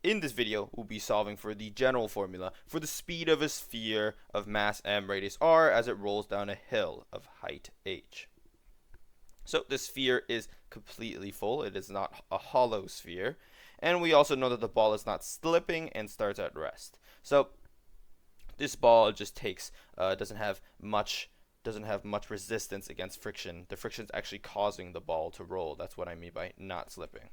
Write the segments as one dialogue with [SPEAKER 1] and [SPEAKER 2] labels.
[SPEAKER 1] in this video, we'll be solving for the general formula for the speed of a sphere of mass m, radius r, as it rolls down a hill of height h. So the sphere is completely full. It is not a hollow sphere. And we also know that the ball is not slipping and starts at rest. So this ball just doesn't have much resistance against friction. The friction is actually causing the ball to roll. That's what I mean by not slipping.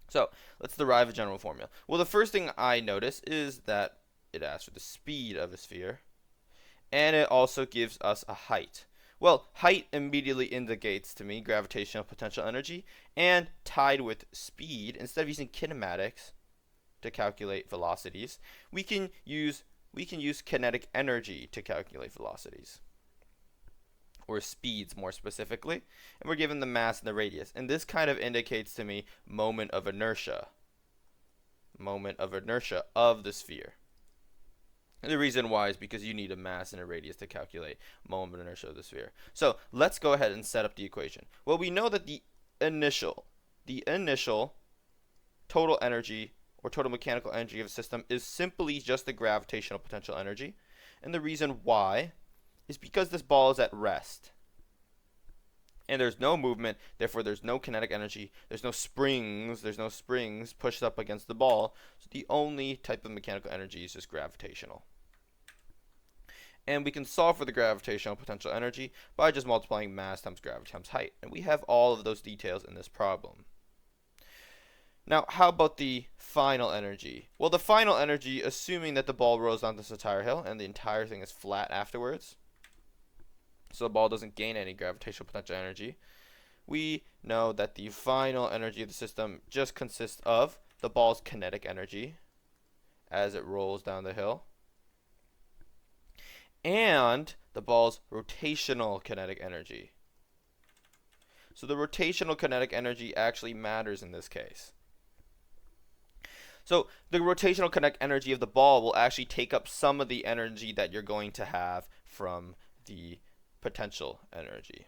[SPEAKER 1] So let's derive a general formula. Well, the first thing I notice is that it asks for the speed of a sphere, and it also gives us a height. Well, height immediately indicates to me gravitational potential energy, and tied with speed, instead of using kinematics to calculate velocities, we can use kinetic energy to calculate velocities, or speeds more specifically, and we're given the mass and the radius. And this kind of indicates to me moment of inertia of the sphere. And the reason why is because you need a mass and a radius to calculate moment of inertia of the sphere. So let's go ahead and set up the equation. Well, we know that the initial total energy or total mechanical energy of a system is simply just the gravitational potential energy. And the reason why is because this ball is at rest. And there's no movement, therefore there's no kinetic energy, there's no springs pushed up against the ball. So the only type of mechanical energy is just gravitational. And we can solve for the gravitational potential energy by just multiplying mass times gravity times height. And we have all of those details in this problem. Now, how about the final energy? Well, the final energy, assuming that the ball rolls down this entire hill and the entire thing is flat afterwards, so the ball doesn't gain any gravitational potential energy, we know that the final energy of the system just consists of the ball's kinetic energy as it rolls down the hill, and the ball's rotational kinetic energy. So the rotational kinetic energy actually matters in this case. So the rotational kinetic energy of the ball will actually take up some of the energy that you're going to have from the potential energy.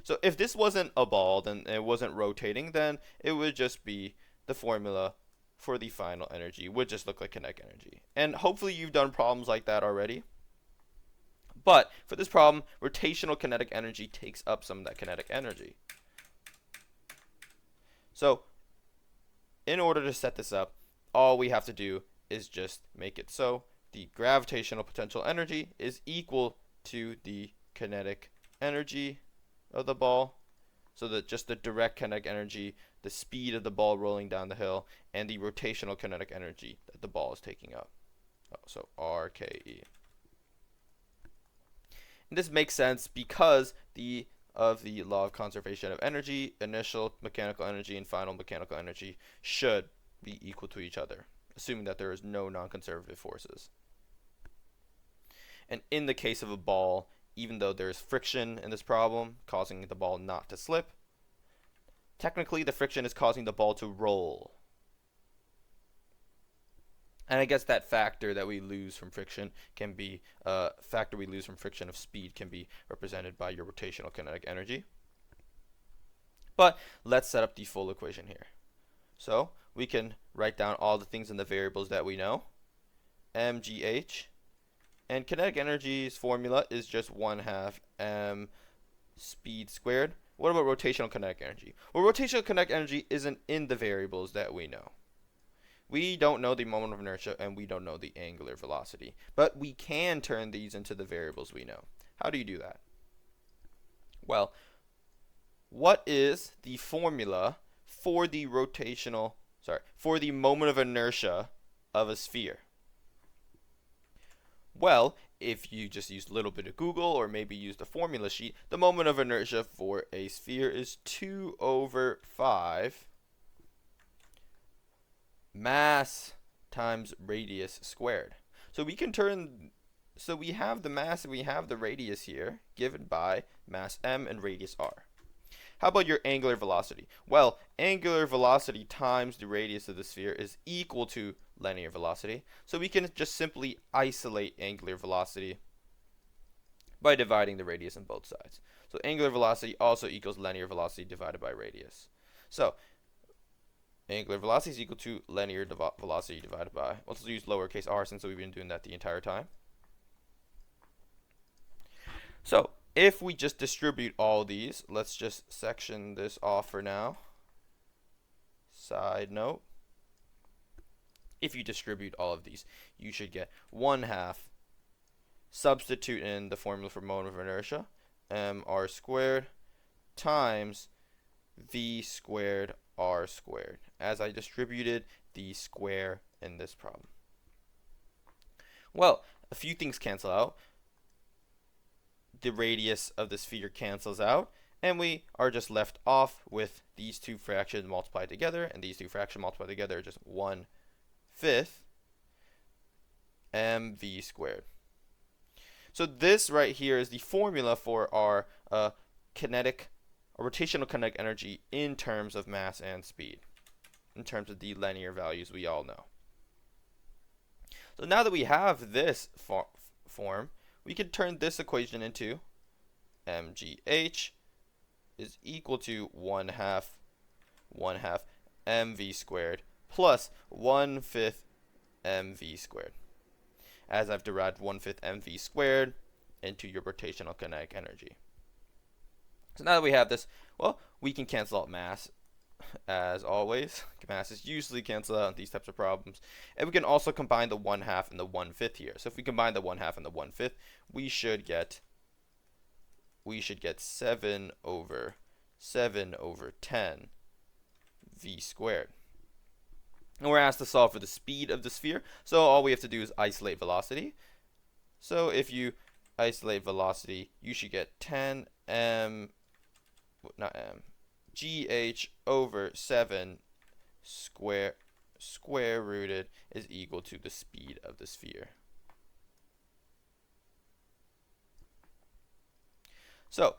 [SPEAKER 1] So if this wasn't a ball, then it wasn't rotating, then it would just be the formula for the final energy would just look like kinetic energy. And hopefully you've done problems like that already. But for this problem, rotational kinetic energy takes up some of that kinetic energy. So in order to set this up, all we have to do is just make it so the gravitational potential energy is equal to the kinetic energy of the ball, so that just the direct kinetic energy, the speed of the ball rolling down the hill, and the rotational kinetic energy that the ball is taking up. So RKE. And this makes sense because of the law of conservation of energy. Initial mechanical energy and final mechanical energy should be equal to each other, assuming that there is no non-conservative forces. And in the case of a ball, even though there is friction in this problem causing the ball not to slip, technically the friction is causing the ball to roll. And I guess that factor that we lose from friction can be of speed can be represented by your rotational kinetic energy. But let's set up the full equation here. So we can write down all the things in the variables that we know. mgh, and kinetic energy's formula is just 1/2 m speed squared. What about rotational kinetic energy? Well, rotational kinetic energy isn't in the variables that we know. We don't know the moment of inertia and we don't know the angular velocity, but we can turn these into the variables we know. How do you do that? Well, what is the formula for the for the moment of inertia of a sphere? Well, if you just use a little bit of Google or maybe use the formula sheet, the moment of inertia for a sphere is 2/5 mass times radius squared. So we have the mass and we have the radius here given by mass m and radius r. How about your angular velocity? Well, angular velocity times the radius of the sphere is equal to linear velocity. So we can just simply isolate angular velocity by dividing the radius on both sides. So angular velocity also equals linear velocity divided by radius. So angular velocity is equal to linear velocity divided by, let's use lowercase r since we've been doing that the entire time. So if we just distribute all these, let's just section this off for now. Side note, if you distribute all of these, you should get 1/2, substitute in the formula for moment of inertia, mr squared times v squared r squared, as I distributed the square in this problem. Well, a few things cancel out. The radius of the sphere cancels out, and we are just left off with these two fractions multiplied together, and these two fractions multiplied together are just 1/5 mv squared. So this right here is the formula for our rotational kinetic energy in terms of mass and speed, in terms of the linear values we all know. So now that we have this form, we can turn this equation into mgh is equal to 1/2 mv squared plus 1/5 mv squared, as I've derived 1/5 mv squared into your rotational kinetic energy. So now that we have this, well, we can cancel out mass, as always. Mass is usually canceled out in these types of problems. And we can also combine the 1/2 and the 1/5 here. So if we combine the 1/2 and the 1/5, we should get 7 over 10 v squared. And we're asked to solve for the speed of the sphere, so all we have to do is isolate velocity. So if you isolate velocity, you should get 10 gh over 7 square rooted is equal to the speed of the sphere. So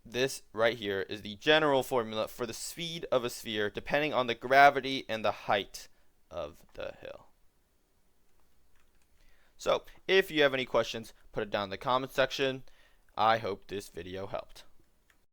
[SPEAKER 1] this right here is the general formula for the speed of a sphere depending on the gravity and the height of the hill. So if you have any questions, put it down in the comment section. I hope this video helped.